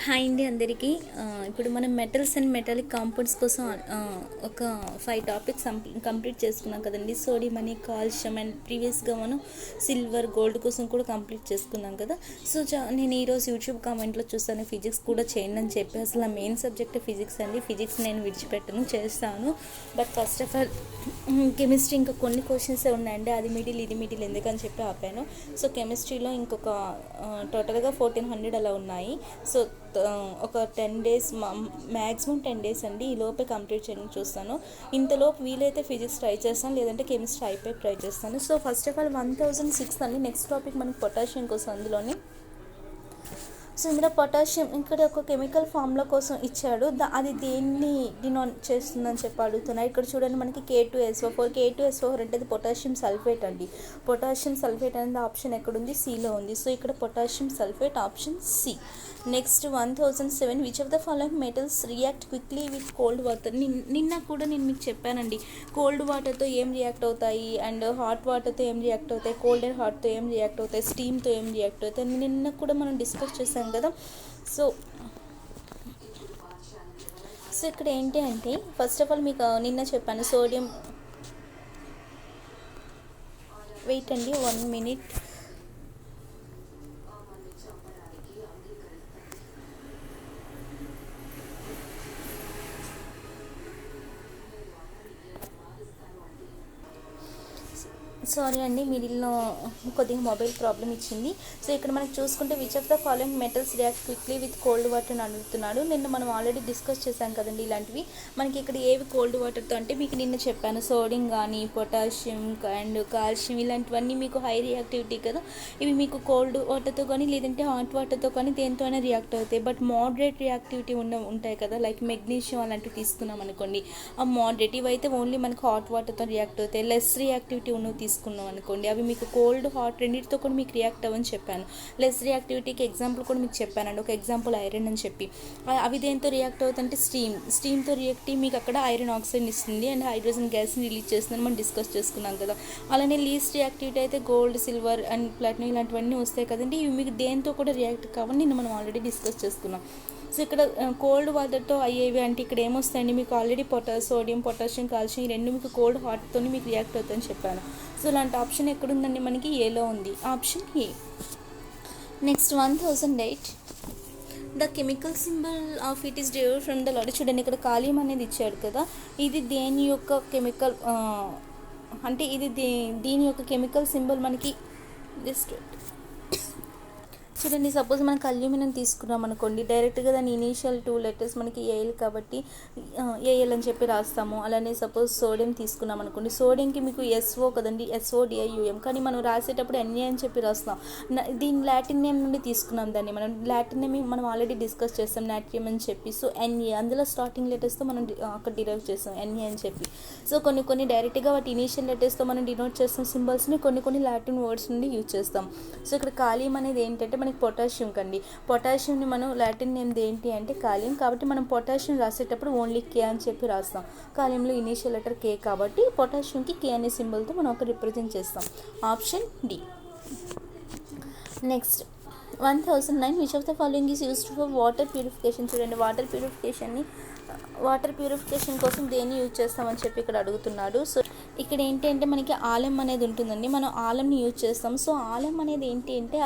Hi అండి అందరికీ. ఇప్పుడు మనం మెటల్స్ అండ్ మెటాలిక్ కాంపౌండ్స్ కోసం ఒక 5 టాపిక్స్ కంప్లీట్ చేసుకున్నాం కదండి. సోడియం అని, కాల్షియం అండ్ ప్రీవియస్గా మనం సిల్వర్, గోల్డ్ కోసం కూడా కంప్లీట్ చేసుకున్నాం కదా. సో నేను ఈరోజు యూట్యూబ్ కామెంట్లో చూస్తాను ఫిజిక్స్ కూడా చేయండి అని చెప్పి. అసలు నా మెయిన్ సబ్జెక్ట్ ఫిజిక్స్ అండి. ఫిజిక్స్ నేను విడిచిపెట్టను, చేస్తాను. But first of all chemistry ఇంకా కొన్ని క్వశ్చన్సే ఉన్నాయండి. అది మిడిల్ ఇది మిడిల్ ఎందుకని చెప్పి ఆపాను. సో కెమిస్ట్రీలో ఇంకొక టోటల్గా 1400 అలా ఉన్నాయి. సో ఒక 10 days, మ్యాక్సిమం 10 days అండి. ఈ లోపే కంప్లీట్ చేయడానికి చూస్తాను. ఇంతలోపు వీలైతే ఫిజిక్స్ ట్రై చేస్తాను, లేదంటే కెమిస్ట్రీ అయిపోయి ట్రై చేస్తాను. సో ఫస్ట్ ఆఫ్ ఆల్ 1006 అండి. నెక్స్ట్ టాపిక్ మనకి పొటాషియం కోసం అందులోని. సో ఇందులో పొటాషియం ఇక్కడ ఒక కెమికల్ ఫార్ములా కోసం ఇచ్చాడు. అది దేన్ని డినోట్ చేస్తుందని చెప్పి అడుగుతున్నారు. ఇక్కడ చూడండి మనకి K2SO4. K2SO4 అంటే అది పొటాషియం సల్ఫేట్ అండి. పొటాషియం సల్ఫేట్ అనేది ఆప్షన్ ఎక్కడుంది? సిలో ఉంది. సో ఇక్కడ potassium sulphate option C. Next 1007. Which of the following metals react quickly with cold water. నిన్న కూడా నేను మీకు చెప్పానండి, కోల్డ్ వాటర్తో ఏం రియాక్ట్ అవుతాయి అండ్ హాట్ వాటర్తో ఏం రియాక్ట్ అవుతాయి, కోల్డ్ అండ్ హాట్తో ఏం రియాక్ట్ అవుతాయి, స్టీమ్తో ఏం రియాక్ట్ అవుతాయి. నిన్న కూడా మనం డిస్కస్ చేసాం కదా. సో ఇక్కడ ఏంటి అంటే ఫస్ట్ ఆఫ్ ఆల్ మీకు నిన్న చెప్పాను సోడియం. వెయిట్ అండి 1 minute. సారీ అండి, మిడిల్లో కొద్దిగా మొబైల్ ప్రాబ్లం ఇచ్చింది. సో ఇక్కడ మనకి చూసుకుంటే which of the following metals react quickly with cold water అని అడుగుతున్నాడు. నిన్న మనం ఆల్రెడీ డిస్కస్ చేశాం కదండి ఇలాంటివి. మనకి ఇక్కడ ఏవి కోల్డ్ వాటర్తో అంటే మీకు నిన్న చెప్పాను సోడియం కానీ, పొటాషియం అండ్ కాల్షియం ఇలాంటివన్నీ మీకు హై రియాక్టివిటీ కదా. ఇవి మీకు కోల్డ్ వాటర్తో కానీ లేదంటే హాట్ వాటర్తో కానీ దేంతో అయినా రియాక్ట్ అవుతాయి. బట్ మోడరేట్ రియాక్టివిటీ ఉంటాయి కదా, లైక్ మెగ్నీషియం అలాంటివి తీసుకున్నాం అనుకోండి, ఆ మోడరేట్ ఇవైతే ఓన్లీ మనకు హాట్ వాటర్తో రియాక్ట్ అవుతాయి. లెస్ రియాక్టివిటీ ఉన్నవి తీసుకున్నాం అనుకోండి, అవి మీకు కోల్డ్ హాట్ రెండింటితో కూడా మీకు రియాక్ట్ అవ్వని చెప్పాను. లెస్ రియాక్టివిటీకి ఎగ్జాంపుల్ కూడా మీకు చెప్పానండి. ఒక ఎగ్జాంపుల్ ఐరన్ అని చెప్పి. అవి దేంతో రియాక్ట్ అవుతుందంటే స్టీమ్తో రియాక్ట్ మీకు అక్కడ ఐరన్ ఆక్సైడ్ ఇస్తుంది అండ్ హైడ్రోజన్ గ్యాస్ని రిలీజ్ చేస్తుందని మనం డిస్కస్ చేసుకున్నాం కదా. అలానే లీస్ట్ రియాక్టివిటీ అయితే గోల్డ్, సిల్వర్ అండ్ ప్లాటినం ఇలాంటివన్నీ వస్తాయి కదండి. ఇవి మీకు దేంతో కూడా రియాక్ట్ కావాలి, నిన్న మనం ఆల్రెడీ డిస్కస్ చేసుకున్నాం. సో ఇక్కడ కోల్డ్ వాటర్తో అయ్యేవి అంటే ఇక్కడ ఏమొస్తాయండి మీకు ఆల్రెడీ సోడియం, పొటాషియం, కాల్షియం ఈ రెండు మీకు కోల్డ్ హాట్తో మీకు రియాక్ట్ అవుతుందని చెప్పాను. సో ఇలాంటి ఆప్షన్ ఎక్కడుందండి? మనకి ఏలో ఉంది, option A. Next 1008. The chemical symbol of it is derived from the lad. చూడండి ఇక్కడ కాలియం అనేది ఇచ్చాడు కదా. ఇది దేని యొక్క కెమికల్ అంటే ఇది దీని యొక్క కెమికల్ సింబల్ మనకి జస్ట్ చూడండి. సపోజ్ మనకి అల్యూమినియం తీసుకున్నాం అనుకోండి, డైరెక్ట్గా దాని ఇనీషియల్ 2 letters మనకి ఏఎల్ కాబట్టి ఏఎల్ అని చెప్పి రాస్తాము. అలానే సపోజ్ సోడియం తీసుకున్నాం అనుకోండి, సోడియంకి మీకు ఎస్ఓ కదండి, SODIUM, కానీ మనం రాసేటప్పుడు NA అని చెప్పి రాస్తాం. దీని లాటిన్ నేమ్ నుండి తీసుకున్నాం దాన్ని. మనం లాటిన్ నేమ్ మనం ఆల్రెడీ డిస్కస్ చేస్తాం, నాట్రియం అని చెప్పి. సో NA అందులో స్టార్టింగ్ లెటర్స్తో మనం అక్కడ డిరైవ్ చేస్తాం NA అని చెప్పి. సో కొన్ని డైరెక్ట్గా వాటి ఇనీషియల్ లెటర్స్తో మనం డినోట్ చేస్తాం సింబల్స్ని, కొన్ని లాటిన్ వర్డ్స్ నుండి యూజ్ చేస్తాం. సో ఇక్కడ కాలియం అనేది ఏంటంటే మనకి పొటాషియం కండి. పొటాషియంని మనం లాటిన్ నేమ్ ఏంటి అంటే కాలియం, కాబట్టి మనం పొటాషియం రాసేటప్పుడు ఓన్లీ K అని చెప్పి రాస్తాం. కాలియంలో ఇనీషియల్ లెటర్ K కాబట్టి పొటాషియంకి K అనే సింబల్తో మనం ఒక రిప్రజెంట్ చేస్తాం, option D. Next 1009. Which of the following is used for water purification. చూడండి వాటర్ ప్యూరిఫికేషన్ కోసం దేన్ని యూజ్ చేస్తామని చెప్పి ఇక్కడ అడుగుతున్నాడు. సో ఇక్కడ ఏంటంటే మనకి ఆలం అనేది ఉంటుందండి, మనం ఆలంని యూజ్ చేస్తాం. సో ఆలం అనేది ఏంటి అంటే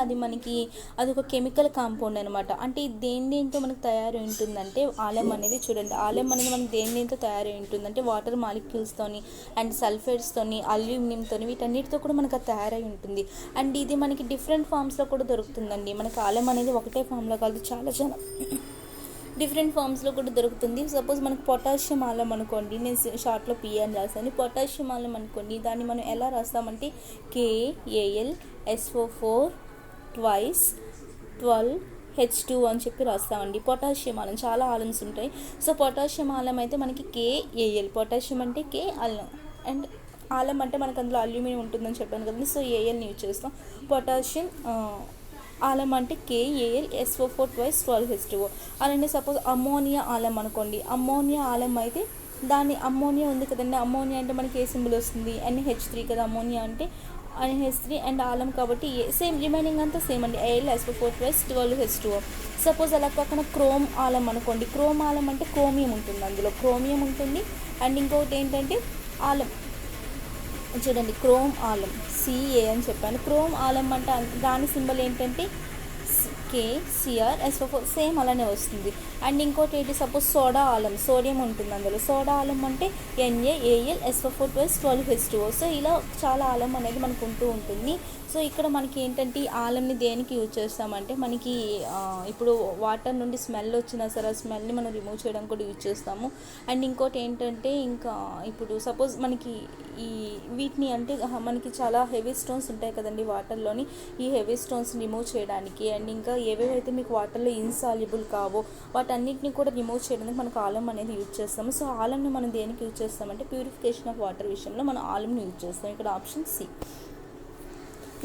అది ఒక కెమికల్ కాంపౌండ్ అనమాట. అంటే దేంతో మనకు తయారై ఉంటుందంటే ఆలం అనేది, చూడండి ఆలం అనేది మనకి దేంతో తయారై ఉంటుందంటే వాటర్ మాలిక్యూల్స్తోని అండ్ సల్ఫేట్స్తోని, అల్యూమినియంతోని వీటన్నిటితో కూడా మనకు తయారై ఉంటుంది. అండ్ ఇది మనకి డిఫరెంట్ ఫామ్స్లో కూడా దొరుకుతుందండి. మనకి ఆలం అనేది ఒకటే ఫామ్లో కాదు, చాలా డిఫరెంట్ ఫామ్స్లో కూడా దొరుకుతుంది. సపోజ్ మనకు పొటాషియం ఆలం అనుకోండి, నేను షార్ట్లో P అని రాసాను. పొటాషియం ఆలం అనుకోండి, దాన్ని మనం ఎలా రాస్తామంటే KAlSO4 twice 12H2 అని చెప్పి రాస్తామండి. పొటాషియం ఆలం చాలా ఆలమ్స్ ఉంటాయి. సో పొటాషియం ఆలం అయితే మనకి KAl, పొటాషియం అంటే K, అండ్ ఆలం అంటే మనకు అందులో అల్యూమినియం ఉంటుందని చెప్పాను కదండి. సో ALని యూజ్ చేస్తాం. పొటాషియం ఆలం అంటే KAlSO4 twice 12H2O. అలానే సపోజ్ అమ్మోనియా ఆలం అనుకోండి, అమ్మోనియా ఆలం అయితే దాని అమ్మోనియా ఉంది కదండి, అమ్మోనియా అంటే మనకి ఏ సింబల్ వస్తుంది? NH3 కదా అమ్మోనియా అంటే. NH3 అండ్ ఆలం కాబట్టి సేమ్ రిమైనింగ్ అంతా సేమ్ అండి. AlSO4 + 12H2O. సపోజ్ అలా కాకుండా క్రోమ్ ఆలం అనుకోండి. క్రోమ్ ఆలం అంటే క్రోమియం ఉంటుంది, అందులో క్రోమియం ఉంటుంది. అండ్ ఇంకొకటి ఏంటంటే ఆలం చూడండి, క్రోమ్ ఆలం CA అని చెప్పాను. క్రోమ్ ఆలం అంటే దాని సింబల్ ఏంటంటే KCrSO4 సేమ్ అలానే వస్తుంది. అండ్ ఇంకోటి ఏంటి, సపోజ్ సోడా ఆలం సోడియం ఉంటుంది అందులో. సోడా ఆలం అంటే NaAlSO4 + 12H2O. సో ఇలా చాలా ఆలం అనేది మనకు ఉంటూ ఉంటుంది. సో ఇక్కడ మనకి ఏంటంటే ఈ ఆలంని దేనికి యూజ్ చేస్తామంటే మనకి ఇప్పుడు వాటర్ నుండి స్మెల్ వచ్చినా సరే ఆ స్మెల్ని మనం రిమూవ్ చేయడానికి కూడా యూజ్ చేస్తాము. అండ్ ఇంకోటి ఏంటంటే ఇంకా ఇప్పుడు సపోజ్ మనకి ఈ వీటిని అంటే మనకి చాలా హెవీ స్టోన్స్ ఉంటాయి కదండి వాటర్లోని, ఈ హెవీ స్టోన్స్ రిమూవ్ చేయడానికి అండ్ ఇంకా ఏవేవైతే మీకు వాటర్లో ఇన్సాల్యుబుల్ కావో వాటన్నిటిని కూడా రిమూవ్ చేయడానికి మనకు ఆలం అనేది యూజ్ చేస్తాము. సో ఆలంని మనం దేనికి యూజ్ చేస్తామంటే ప్యూరిఫికేషన్ ఆఫ్ వాటర్ విషయంలో మనం ఆలంని యూజ్ చేస్తాం. ఇక్కడ option C.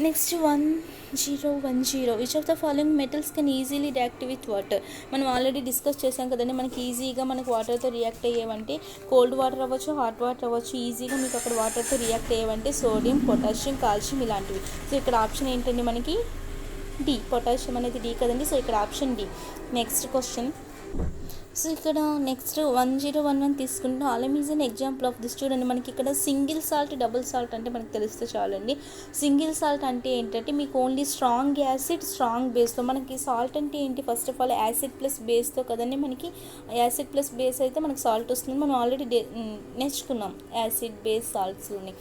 Next 1010 which of the following metals can easily react with water. మనం ఆల్రెడీ డిస్కస్ చేసాం కదండి, మనకి ఈజీగా మనకు వాటర్తో రియాక్ట్ అయ్యేవంటే కోల్డ్ వాటర్ అవ్వచ్చు, హాట్ వాటర్ అవ్వచ్చు. ఈజీగా మీకు అక్కడ వాటర్తో రియాక్ట్ అయ్యేవంటే సోడియం, పొటాషియం, కాల్షియం ఇలాంటివి. సో ఇక్కడ ఆప్షన్ ఏంటండి మనకి డి, పొటాషియం అనేది డి కదండి. సో ఇక్కడ option D. Next question. So ఇక్కడ నెక్స్ట్ 1011 తీసుకుంటే alum is an example of this. చూడండి మనకి ఇక్కడ సింగిల్ సాల్ట్, డబుల్ సాల్ట్ అంటే మనకు తెలిస్తే చాలండి. సింగిల్ సాల్ట్ అంటే ఏంటంటే మీకు ఓన్లీ స్ట్రాంగ్ యాసిడ్, స్ట్రాంగ్ బేస్తో. మనకి సాల్ట్ అంటే ఏంటి, first of all acid plus బేస్తో కదండి. మనకి యాసిడ్ ప్లస్ బేస్ అయితే మనకి సాల్ట్ వస్తుంది. మనం ఆల్రెడీ నేర్చుకున్నాం యాసిడ్ బేస్ సాల్ట్స్ని.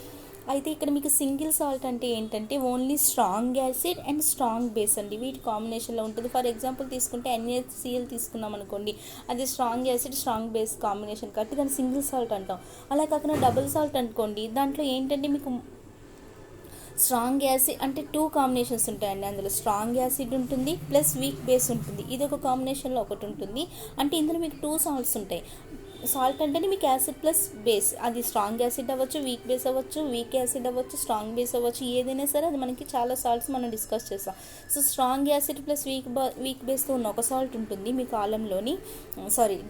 అయితే ఇక్కడ మీకు సింగిల్ సాల్ట్ అంటే ఏంటంటే only strong acid and strong base అండి, వీటి కాంబినేషన్లో ఉంటుంది. ఫర్ ఎగ్జాంపుల్ తీసుకుంటే NaCl తీసుకున్నాం అనుకోండి, అది strong acid strong base combination కాబట్టి దాన్ని సింగిల్ సాల్ట్ అంటాం. అలా కాకుండా డబుల్ సాల్ట్ అనుకోండి, దాంట్లో ఏంటంటే మీకు స్ట్రాంగ్ యాసిడ్ అంటే 2 కాంబినేషన్స్ ఉంటాయండి. అందులో స్ట్రాంగ్ యాసిడ్ ఉంటుంది ప్లస్ వీక్ బేస్ ఉంటుంది. ఇది ఒక కాంబినేషన్లో ఒకటి ఉంటుంది. అంటే ఇందులో మీకు 2 సాల్ట్స్ ఉంటాయి. సాల్ట్ అంటేనే మీకు యాసిడ్ ప్లస్ బేస్, అది స్ట్రాంగ్ యాసిడ్ అవ్వచ్చు, వీక్ బేస్ అవ్వచ్చు, వీక్ యాసిడ్ అవ్వచ్చు, స్ట్రాంగ్ బేస్ అవ్వచ్చు, ఏదైనా సరే అది మనకి చాలా సాల్ట్స్ మనం డిస్కస్ చేస్తాం. So strong acid plus weak బేస్తో ఉన్న ఒక సాల్ట్ ఉంటుంది మీ కాలంలోని,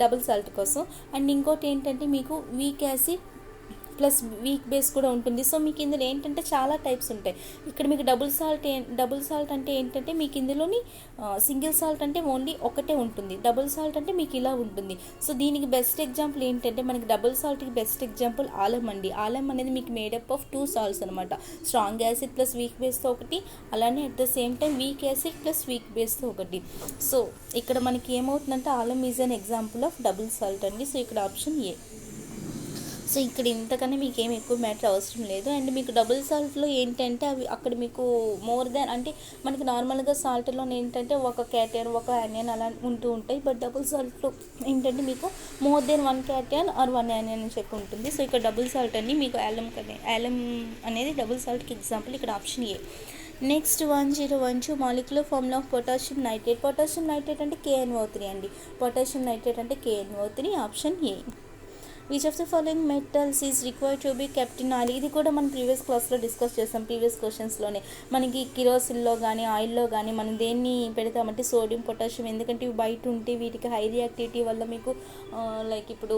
డబుల్ సాల్ట్ కోసం. అండ్ ఇంకోటి ఏంటంటే మీకు week acid plus weak base కూడా ఉంటుంది. సో మీకు ఇందులో ఏంటంటే చాలా టైప్స్ ఉంటాయి. ఇక్కడ మీకు డబుల్ సాల్ట్ అంటే ఏంటంటే మీకు ఇందులోని సింగిల్ సాల్ట్ అంటే ఓన్లీ ఒకటే ఉంటుంది, డబుల్ సాల్ట్ అంటే మీకు ఇలా ఉంటుంది. సో దీనికి బెస్ట్ ఎగ్జాంపుల్ ఏంటంటే మనకి డబుల్ సాల్ట్కి బెస్ట్ ఎగ్జాంపుల్ ఆలం అండి. ఆలం అనేది మీకు మేడప్ ఆఫ్ 2 సాల్ట్స్ అనమాట. స్ట్రాంగ్ యాసిడ్ ప్లస్ వీక్ బేస్తో ఒకటి, అలానే at the same time weak acid plus weak బేస్తో ఒకటి. సో ఇక్కడ మనకి ఏమవుతుందంటే alum is an example of double salt అండి. సో ఇక్కడ ఆప్షన్ ఏ. సో ఇక్కడ ఇంతకన్నా మీకు ఏమి ఎక్కువ మ్యాటర్ అవసరం లేదు. అండ్ మీకు డబుల్ సాల్ట్లో ఏంటంటే అవి అక్కడ మీకు మోర్ దాన్ అంటే మనకి నార్మల్గా సాల్ట్లో ఏంటంటే ఒక క్యాటయాన్ ఒక యానియన్ అలా ఉంటూ ఉంటాయి. బట్ డబుల్ సాల్ట్లో ఏంటంటే మీకు మోర్ దెన్ 1 క్యాటయాన్ ఆర్ 1 యానియన్ అని చెప్పి ఉంటుంది. సో ఇక్కడ డబుల్ సాల్ట్ అండి మీకు ఆలం అనేది డబుల్ సాల్ట్కి ఎగ్జాంపుల్. ఇక్కడ option A. Next 1012 molecular formula of potassium nitrate. Potassium nitrate అంటే KNO3 అండి. పొటాషియం నైట్రేట్ అంటే KNO3, option A. Which of the following metals is required to be kept in oil. ఇది కూడా మనం previous క్లాస్లో discuss చేస్తాం, previous క్వశ్చన్స్లోనే. మనకి కిరోసిన్లో కానీ ఆయిల్లో కానీ మనం దేన్ని పెడతామంటే సోడియం, పొటాషియం. ఎందుకంటే ఇవి బయట ఉంటే వీటికి హై రియాక్టివిటీ వల్ల మీకు లైక్ ఇప్పుడు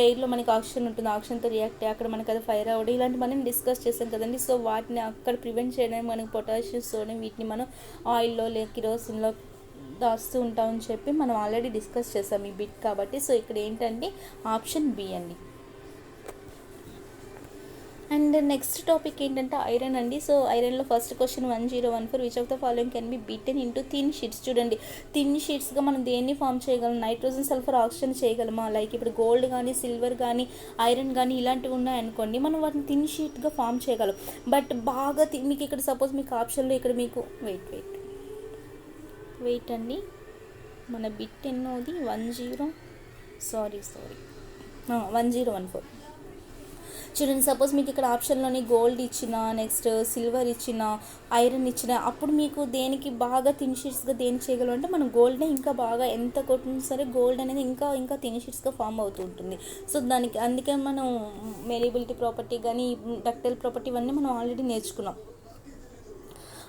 ఎయిర్లో మనకి ఆక్సిజన్ ఉంటుంది, ఆక్సిజన్తో రియాక్ట్ అయ్యి అక్కడ మనకి అది ఫైర్ అవ్వడం ఇలాంటి మనం డిస్కస్ చేస్తాం కదండి. సో వాటిని అక్కడ ప్రివెంట్ చేయడానికి మనకి పొటాషియం, సోడియం వీటిని మనం ఆయిల్లో కిరోసిన్లో దాస్తూ ఉంటామని చెప్పి మనం ఆల్రెడీ డిస్కస్ చేసాం ఈ బిట్ కాబట్టి. సో ఇక్కడ ఏంటంటే ఆప్షన్ బి అండి. అండ్ నెక్స్ట్ టాపిక్ ఏంటంటే ఐరన్ అండి. సో ఐరన్లో first question 1014 which of the following can be beaten into thin sheets. చూడండి థిన్ షీట్స్గా మనం దేన్ని ఫామ్ చేయగలం, నైట్రోజన్, సల్ఫర్, ఆక్సిజన్ చేయగలమా. లైక్ ఇప్పుడు గోల్డ్ కానీ సిల్వర్ కానీ ఐరన్ కానీ ఇలాంటివి ఉన్నాయనుకోండి, మనం వాటిని థిన్ షీట్గా ఫామ్ చేయగలం. బట్ బాగా మీకు ఇక్కడ సపోజ్ మీకు ఆప్షన్లో ఇక్కడ మీకు వెయిట్ అండి, మన బిట్ ఎన్నోది 1014. చూడండి సపోజ్ మీకు ఇక్కడ ఆప్షన్లోని గోల్డ్ ఇచ్చిన, నెక్స్ట్ సిల్వర్ ఇచ్చిన, ఐరన్ ఇచ్చిన, అప్పుడు మీకు దేనికి బాగా థిన్ షీట్స్గా దేని చేయగలం అంటే మనం గోల్డ్నే ఇంకా బాగా ఎంత కొట్టినా సరే గోల్డ్ అనేది ఇంకా థిన్ షీట్స్గా ఫామ్ అవుతూ ఉంటుంది. సో దానికి అందుకే మనం మెలిబిలిటీ ప్రాపర్టీ కానీ డక్టైల్ ప్రాపర్టీ ఇవన్నీ మనం ఆల్రెడీ నేర్చుకున్నాం.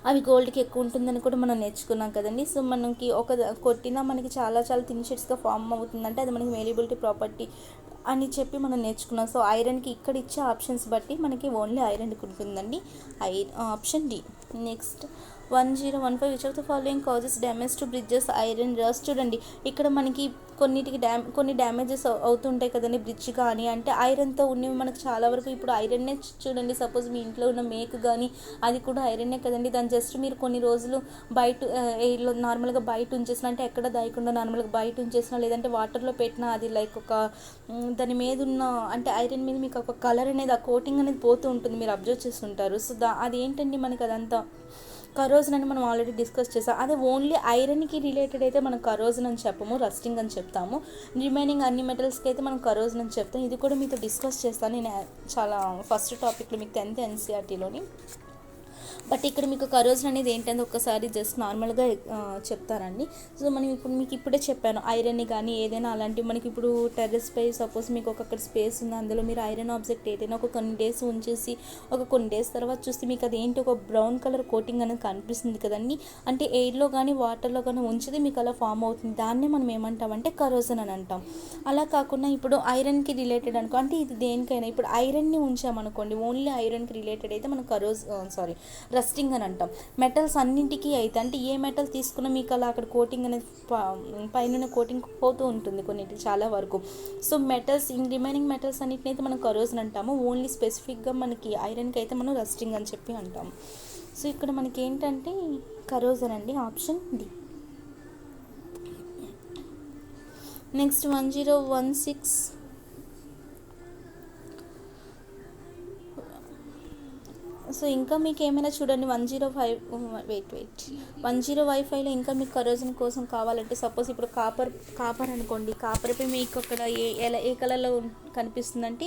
అవి గోల్డ్కి ఎక్కువ ఉంటుందని కూడా మనం నేర్చుకున్నాం కదండి. సో మనకి కొట్టినా మనకి చాలా థిన్ షీట్స్గా ఫామ్ అవుతుందంటే అది మనకి మెలిబిలిటీ ప్రాపర్టీ అని చెప్పి మనం నేర్చుకున్నాం. సో ఐరన్కి ఇక్కడ ఇచ్చే ఆప్షన్స్ బట్టి మనకి ఓన్లీ ఐరన్కి ఉంటుందండి. Option D. Next 1015 which of the following causes damage to bridges iron rust. చూడండి ఇక్కడ మనకి కొన్ని డ్యామేజెస్ అవుతుంటాయి కదండి బ్రిడ్జ్ కానీ, అంటే ఐరన్తో ఉన్నవి మనకు చాలా వరకు. ఇప్పుడు ఐరన్నే చూడండి, సపోజ్ మీ ఇంట్లో ఉన్న మేక్ కానీ అది కూడా ఐరన్నే కదండి. దాన్ని జస్ట్ మీరు కొన్ని రోజులు బయట ఎయిర్లో నార్మల్గా బయట ఉంచేసిన, అంటే ఎక్కడ దాయకుండా నార్మల్గా బయట ఉంచేసిన, లేదంటే వాటర్లో పెట్టినా అది లైక్ ఒక దాని మీద ఉన్న అంటే ఐరన్ మీద మీకు ఒక కలర్ అనేది, ఆ కోటింగ్ అనేది పోతూ ఉంటుంది, మీరు అబ్జర్వ్ చేస్తుంటారు. సో అది ఏంటండి మనకి అదంతా కరోజన్ అని మనం ఆల్రెడీ డిస్కస్ చేసాం. అదే ఓన్లీ ఐరన్కి రిలేటెడ్ అయితే మనం కరోజన్ అని చెప్పము, రస్టింగ్ అని చెప్తాము. రిమైనింగ్ అన్ని మెటల్స్కి అయితే మనం కరోజన్ అని చెప్తాం. ఇది కూడా మీతో డిస్కస్ చేస్తాను నేను చాలా ఫస్ట్ టాపిక్లో మీకు 10th NCERTలోని. బట్ ఇక్కడ మీకు కరోజన్ అనేది ఏంటంటే ఒక్కసారి జస్ట్ నార్మల్గా చెప్తారండి. సో మనం ఇప్పుడు మీకు ఇప్పుడే చెప్పాను, ఐరన్ కానీ ఏదైనా అలాంటివి మనకి ఇప్పుడు టెర్రస్ పై సపోజ్ మీకు అక్కడ స్పేస్ ఉంది, అందులో మీరు ఐరన్ ఆబ్జెక్ట్ ఏదైనా ఒక కొన్ని డేస్ ఉంచేసి కొన్ని డేస్ తర్వాత చూస్తే మీకు అదేంటి ఒక బ్రౌన్ కలర్ కోటింగ్ అనేది కనిపిస్తుంది కదండి. అంటే ఎయిర్లో కానీ వాటర్లో కానీ ఉంచితే మీకు అలా ఫామ్ అవుతుంది. దాన్నే మనం ఏమంటామంటే కరోజన్ అని అంటాం. అలా కాకుండా ఇప్పుడు ఐరన్కి రిలేటెడ్ అనుకో, అంటే ఇది దేనికైనా ఇప్పుడు ఐరన్ని ఉంచామనుకోండి, ఓన్లీ ఐరన్కి రిలేటెడ్ అయితే మనం రస్టింగ్ అని అంటాం. మెటల్స్ అన్నింటికి అయితే అంటే ఏ మెటల్ తీసుకున్నా మీకు అలా అక్కడ కోటింగ్ అనేది పైన కోటింగ్ పోతూ ఉంటుంది కొన్నిటి చాలా వరకు. సో మెటల్స్ రిమైనింగ్ మెటల్స్ అన్నిటిని అయితే మనం కరోజన్ అంటాము. ఓన్లీ స్పెసిఫిక్గా మనకి ఐరన్కి అయితే మనం రస్టింగ్ అని చెప్పి అంటాం. సో ఇక్కడ మనకి ఏంటంటే కరోజన్ అండి, ఆప్షన్ డి. నెక్స్ట్ 1016 సో ఇంకా మీకు ఏమైనా చూడండి 1055లో ఇంకా మీకు కరోజన్ కోసం కావాలంటే సపోజ్ ఇప్పుడు కాపర్ అనుకోండి. కాపర్పై మీకు అక్కడ ఏ కలర్లో కనిపిస్తుందంటే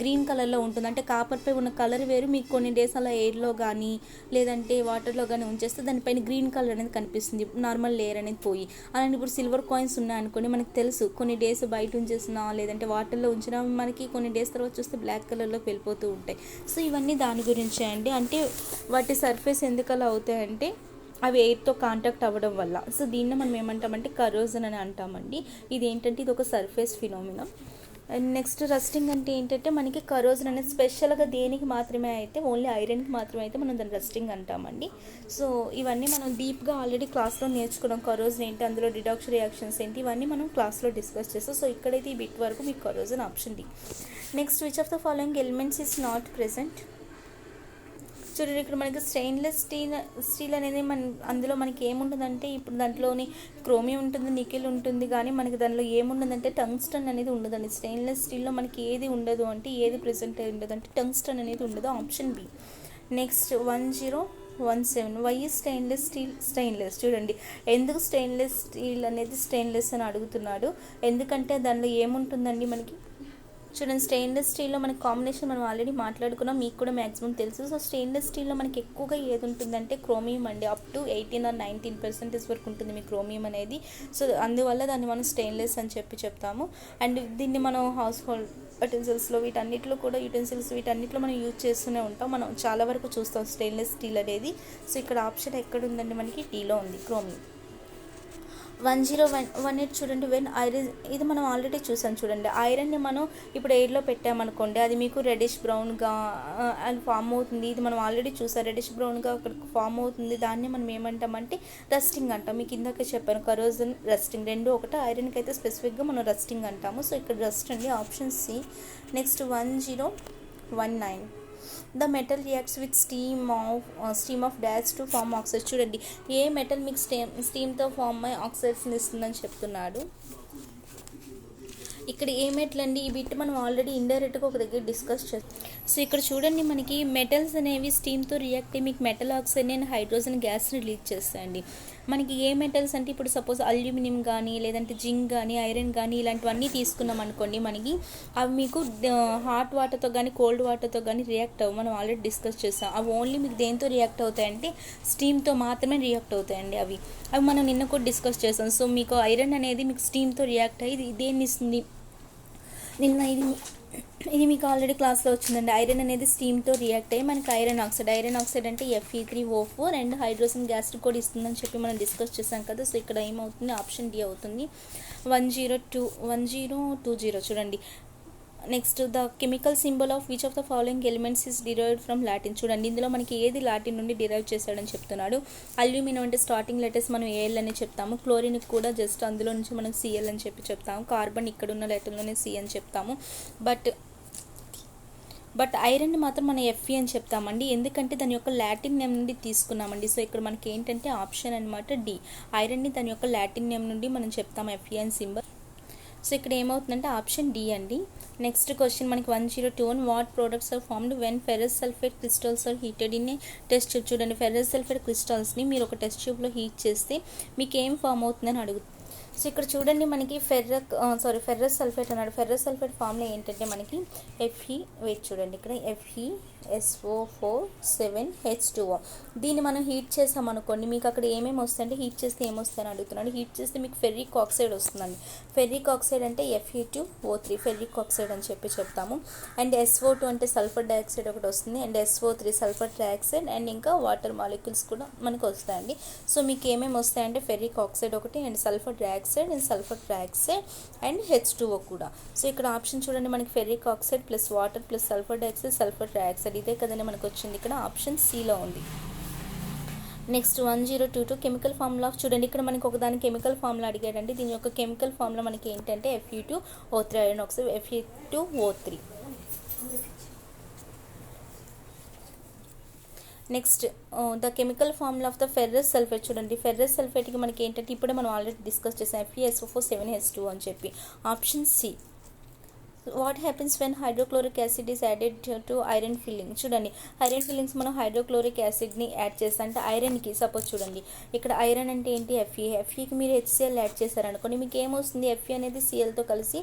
గ్రీన్ కలర్లో ఉంటుంది. అంటే కాపర్పై ఉన్న కలర్ వేరు, మీకు కొన్ని డేస్ అలా ఎయిర్లో కానీ లేదంటే వాటర్లో కానీ ఉంచేస్తే దానిపైన గ్రీన్ కలర్ అనేది కనిపిస్తుంది, నార్మల్ లేయర్ అనేది పోయి. అలాంటి ఇప్పుడు సిల్వర్ కాయిన్స్ ఉన్నాయనుకోండి, మనకు తెలుసు కొన్ని డేస్ బయట ఉంచేసినా లేదంటే వాటర్లో ఉంచినా మనకి కొన్ని డేస్ తర్వాత చూస్తే బ్లాక్ కలర్లోకి వెళ్ళిపోతూ ఉంటాయి. సో ఇవన్నీ దాని గురించే అండి. అంటే వాటి సర్ఫేస్ ఎందుకు అలా అవుతాయంటే అవి ఎయిర్తో కాంటాక్ట్ అవ్వడం వల్ల. సో దీన్ని మనం ఏమంటామంటే కరోజన్ అని అంటామండి. ఇది ఏంటంటే ఇది ఒక surface phenomena. And next rusting అంటే ఏంటంటే మనకి కరోజన్ అనేది స్పెషల్గా దేనికి మాత్రమే అయితే ఓన్లీ ఐరన్కి మాత్రమే అయితే మనం దాన్ని రస్టింగ్ అంటామండి. సో ఇవన్నీ మనం డీప్గా ఆల్రెడీ క్లాస్లో నేర్చుకున్నాం. కరోజన్ ఏంటి, అందులో రిడాక్షన్ రియాక్షన్స్ ఏంటి, ఇవన్నీ మనం క్లాస్లో డిస్కస్ చేస్తాం. సో ఇక్కడైతే ఈ బిట్ వరకు మీకు corrosion option D. Next which of the following elements is not present. చూడండి ఇక్కడ మనకి స్టెయిన్లెస్ స్టీల్ అనేది అందులో మనకి ఏముంటుందంటే ఇప్పుడు దాంట్లోని క్రోమియం ఉంటుంది, నికెల్ ఉంటుంది, కానీ మనకి దానిలో ఏముండదంటే టంగ్స్టన్ అనేది ఉండదండి. స్టెయిన్లెస్ స్టీల్లో మనకి ఏది ఉండదు అంటే ఏది ప్రెసెంట్ అయి ఉండదు అంటే టంగ్స్టన్ అనేది ఉండదు, option B. Next 1017 why stainless. చూడండి ఎందుకు స్టెయిన్లెస్ స్టీల్ అనేది స్టెయిన్లెస్ అని అడుగుతున్నాడు. ఎందుకంటే దానిలో ఏముంటుందండి మనకి చూడండి, స్టెయిన్లెస్ స్టీల్లో మనకి కాంబినేషన్ మనం ఆల్రెడీ మాట్లాడుకున్నాం, మీకు కూడా మ్యాక్సిమం తెలుసు. సో స్టెయిన్లెస్ స్టీల్లో మనకి ఎక్కువగా ఏది ఉంటుందంటే క్రోమియం అండి. అప్ టు 18 or 19% వరకు ఉంటుంది మీ క్రోమియం అనేది. సో అందువల్ల దాన్ని మనం స్టెయిన్లెస్ అని చెప్తాము. అండ్ దీన్ని మనం హౌస్ హోల్డ్ యుటెన్సిల్స్లో వీటన్నిటిలో మనం యూజ్ చేస్తూనే ఉంటాం. మనం చాలా వరకు చూస్తాం స్టెయిన్లెస్ స్టీల్ అనేది. సో ఇక్కడ ఆప్షన్ ఎక్కడ ఉందండి, మనకి డీలో ఉంది, క్రోమియం. 1018 చూడండి, వెన్ ఐరన్, ఇది మనం ఆల్రెడీ చూసాం. చూడండి ఐరన్ని మనం ఇప్పుడు ఎయిర్లో పెట్టామనుకోండి, అది మీకు రెడిష్ బ్రౌన్గా అది ఫామ్ అవుతుంది. ఇది మనం ఆల్రెడీ చూసాం, రెడిష్ బ్రౌన్గా అక్కడ ఫామ్ అవుతుంది. దాన్ని మనం ఏమంటామంటే రస్టింగ్ అంటాం. మీకు ఇందాక చెప్పాను కరోజన్ రస్టింగ్ రెండు ఒకటి. ఐరన్కి అయితే స్పెసిఫిక్గా మనం రస్టింగ్ అంటాము. సో ఇక్కడ రస్ట్ అండి, option C. Next 1019 the metal reacts with steam of dash to form oxides. చూడండి ఏ మెటల్ మీకు స్టీమ్తో ఫామ్ అయ్యి ఆక్సైడ్స్ని ఇస్తుందని చెప్తున్నాడు. ఇక్కడ ఏ మెటల్ అండి, ఈ బిట్ మనం ఆల్రెడీ ఇండైరెక్ట్గా ఒక దగ్గర డిస్కస్ చేస్తాం. సో ఇక్కడ చూడండి మనకి మెటల్స్ అనేవి స్టీమ్తో రియాక్ట్ అయ్యి మీకు మెటల్ ఆక్సైడ్ అండ్ హైడ్రోజన్ గ్యాస్ని రిలీజ్ చేస్తాయండి. మనకి ఏ మెటల్స్ అంటే ఇప్పుడు సపోజ్ అల్యూమినియం కానీ లేదంటే జింక్ కానీ ఐరన్ కానీ ఇలాంటివన్నీ తీసుకున్నాం అనుకోండి, మనకి అవి మీకు హాట్ వాటర్తో కానీ కోల్డ్ వాటర్తో కానీ రియాక్ట్ అవ్వ, మనం ఆల్రెడీ డిస్కస్ చేస్తాం. అవి ఓన్లీ మీకు దేంతో రియాక్ట్ అవుతాయంటే స్టీమ్తో మాత్రమే రియాక్ట్ అవుతాయండి. అవి మనం నిన్న కూడా డిస్కస్ చేస్తాం. సో మీకు ఐరన్ అనేది మీకు స్టీమ్తో రియాక్ట్ అయ్యి దేన్ని ఇస్తుంది, నిన్న ఇది ఇది మీకు ఆల్రెడీ క్లాస్లో వచ్చిందండి. ఐరన్ అనేది స్టీమ్తో రియాక్ట్ అయ్యి మనకి ఐరన్ ఆక్సైడ్ అంటే Fe3O4 అండ్ హైడ్రోజన్ గ్యాస్ కూడా ఇస్తుందని చెప్పి మనం డిస్కస్ చేసాం కదా. సో ఇక్కడ ఏమవుతుంది, ఆప్షన్ డి అవుతుంది. 1020 చూడండి. Next the chemical symbol of which of the following elements is derived from Latin. చూడండి ఇందులో మనకి ఏది లాటిన్ నుండి డిరైవ్ చేశాడని చెప్తున్నాడు. అల్యూమినియం అంటే స్టార్టింగ్ లెటర్స్ మనం ఏఎల్ అని చెప్తాము. క్లోరిన్ కూడా జస్ట్ అందులో నుంచి మనం సిఎల్ అని చెప్తాము. కార్బన్ ఇక్కడ ఉన్న లెటర్లోనే సి అని చెప్తాము. బట్ ఐరన్ మాత్రం మనం Fe అని చెప్తామండి, ఎందుకంటే దాని యొక్క లాటిన్ నేమ్ నుండి తీసుకున్నామండి. సో ఇక్కడ మనకి ఏంటంటే ఆప్షన్ అనమాట డి, ఐరన్ని దాని యొక్క లాటిన్ నేమ్ నుండి మనం చెప్తాము Fe అని సింబల్. సో ఇక్కడ ఏమవుతుందంటే ఆప్షన్ డి అండి. నెక్స్ట్ క్వశ్చన్ మనకి 1021 what products are formed when ferrous sulphate crystals are heated in a test tube. చూడండి ఫెరస్ సల్ఫేట్ క్రిస్టల్స్ని మీరు ఒక టెస్ట్ ట్యూబ్లో హీట్ చేస్తే మీకు ఏం ఫామ్ అవుతుందని అడుగుతుంది. సో ఇక్కడ చూడండి మనకి ఫెర్రస్ సల్ఫేట్ అన్నాడు. ఫెర్రస్ సల్ఫేట్ ఫామ్లో ఏంటంటే మనకి చూడండి ఇక్కడ FeSO4 7H2O. దీన్ని మనం హీట్ చేసాం అనుకోండి, మీకు అక్కడ ఏమేమి వస్తాయంటే హీట్ చేస్తే ఏమొస్తాయని అడుగుతున్నాడు. హీట్ చేస్తే మీకు ఫెర్రిక్ ఆక్సైడ్ వస్తుందండి. ఫెర్రిక్ ఆక్సైడ్ అంటే Fe2O3 ఫెర్రిక్ ఆక్సైడ్ అని చెప్తాము. అండ్ SO2 అంటే సల్ఫర్ డైఆక్సైడ్ ఒకటి వస్తుంది. And SO3 sulphur trioxide and ఇంకా వాటర్ మాలిక్యూల్స్ కూడా మనకు వస్తాయండి. సో మీకు ఏమేమి వస్తాయంటే ఫెర్రిక్ ఆక్సైడ్ ఒకటి and sulphur dioxide and sulphur trioxide and H2O కూడా. సో ఇక్కడ ఆప్షన్ చూడండి మనకి ferric oxide plus water plus sulphur dioxide sulphur trioxide, ఇదే కదండి మనకు వచ్చింది. ఇక్కడ ఆప్షన్ సిలో ఉంది. Next 1022 chemical formula. చూడండి ఇక్కడ మనకి ఒకదాని కెమికల్ ఫార్ములా అడిగాడండి. దీని యొక్క కెమికల్ ఫార్ములా మనకి ఏంటంటే Fe2O3 iron oxide Fe2O3. Next the chemical formula of the ferrous sulphate. చూడండి ఫెర్రస్ సల్ఫేట్కి మనకి ఏంటంటే ఇప్పుడే మనం ఆల్రెడీ డిస్కస్ చేసాం FeSO4 7H2 అని చెప్పి. Option C. What happens when hydrochloric acid is added to iron filling. చూడండి ఐరన్ ఫిల్లింగ్స్ మనం హైడ్రోక్లోరిక్ యాసిడ్ని యాడ్ చేస్తాం అంటే ఐరన్కి సపోజ్ చూడండి ఇక్కడ ఐరన్ అంటే ఏంటి Feకి మీరు HCl యాడ్ చేశారనుకోండి, మీకు ఏమొస్తుంది Fe అనేది Clతో కలిసి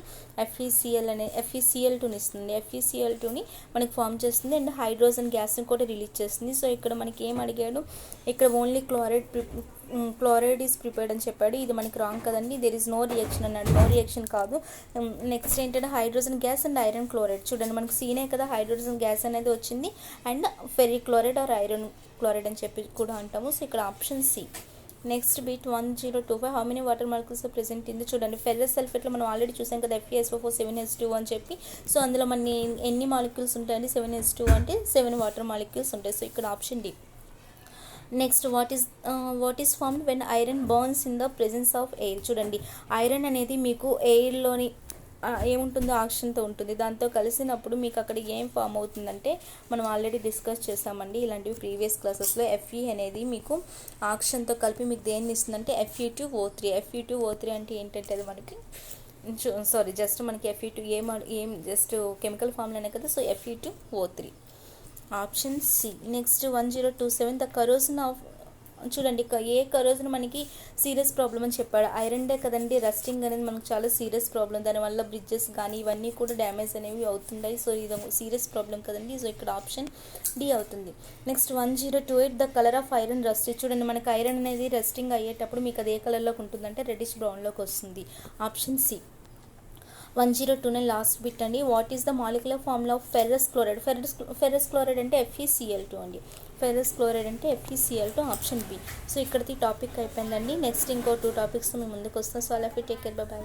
FeCl2ని ఇస్తుంది. FeCl2ని మనకి ఫామ్ చేస్తుంది అండ్ హైడ్రోజన్ గ్యాస్ని కూడా రిలీజ్ చేస్తుంది. సో ఇక్కడ మనకి ఏం అడిగాడు, ఇక్కడ ఓన్లీ క్లోరైడ్ ఈజ్ ప్రిపేర్డ్ అని చెప్పాడు. ఇది మనకి రాంగ్ కదండి. దేర్ ఈజ్ నో రియాక్షన్ అన్నాడు. నో రియాక్షన్ కాదు. నెక్స్ట్ ఏంటంటే hydrogen gas and iron chloride. చూడండి మనకి సీనే కదా హైడ్రోజన్ గ్యాస్ అనేది వచ్చింది and ferric chloride or iron chloride అని చెప్పి కూడా అంటాము. సో ఇక్కడ option C. Next bit 1025 how many water molecules present in. చూడండి ఫెర్రస్ సల్ఫేట్లో మనం ఆల్రెడీ చూసాం కదా FeSO4 7H2 అని చెప్పి. సో అందులో మన ఎన్ని మాలిక్యూల్స్ ఉంటాయండి 7H2 అంటే 7 వాటర్ మాలిక్యూల్స్ ఉంటాయి. సో ఇక్కడ option D. Next what is formed when iron burns in the presence of air. చూడండి ఐరన్ అనేది మీకు ఎయిర్లోని ఏముంటుందో ఆక్సిజన్తో ఉంటుంది. దాంతో కలిసినప్పుడు మీకు అక్కడ ఏం ఫామ్ అవుతుందంటే మనం ఆల్రెడీ డిస్కస్ చేస్తామండి ఇలాంటివి ప్రీవియస్ క్లాసెస్లో. Fe అనేది మీకు ఆక్సిజన్తో కలిపి మీకు దేన్ని ఇస్తుందంటే Fe2O3 అంటే ఏంటంటే అది మనకి జస్ట్ మనకి Fe2 ఏం జస్ట్ కెమికల్ ఫామ్లోనే కదా. So Fe2O3 option C. Next 1027 the corrosion of. చూడండి ఏ కరోజన్ మనకి సీరియస్ ప్రాబ్లం అని చెప్పాడు. ఐరన్ డే కదండి, రస్టింగ్ అనేది మనకు చాలా సీరియస్ ప్రాబ్లం. దానివల్ల బ్రిడ్జెస్ కానీ ఇవన్నీ కూడా డ్యామేజ్ అనేవి అవుతుంటాయి. సో ఇది సీరియస్ ప్రాబ్లం కదండి. సో ఇక్కడ ఆప్షన్ డి అవుతుంది. Next 1028 the colour of iron rust. చూడండి మనకి ఐరన్ అనేది రస్టింగ్ అయ్యేటప్పుడు మీకు అది ఏ కలర్లోకి ఉంటుందంటే రెడ్డిష్ బ్రౌన్లోకి వస్తుంది. Option C. 1029 లాస్ట్ బిట్ అండి. What is the molecular formula of ferrous chloride. Ferrous chloride అంటే FeCl2 అండి. ఫెర్రస్ క్లోరైడ్ అంటే FeCl2 ఆప్షన్ బి. సో ఇక్కడికి టాపిక్ అయిపోయిందండి. నెక్స్ట్ ఇంకో 2 టాపిక్స్ మీ ముందుకు వస్తాం. సో అలా టేక్ కేర్, బై.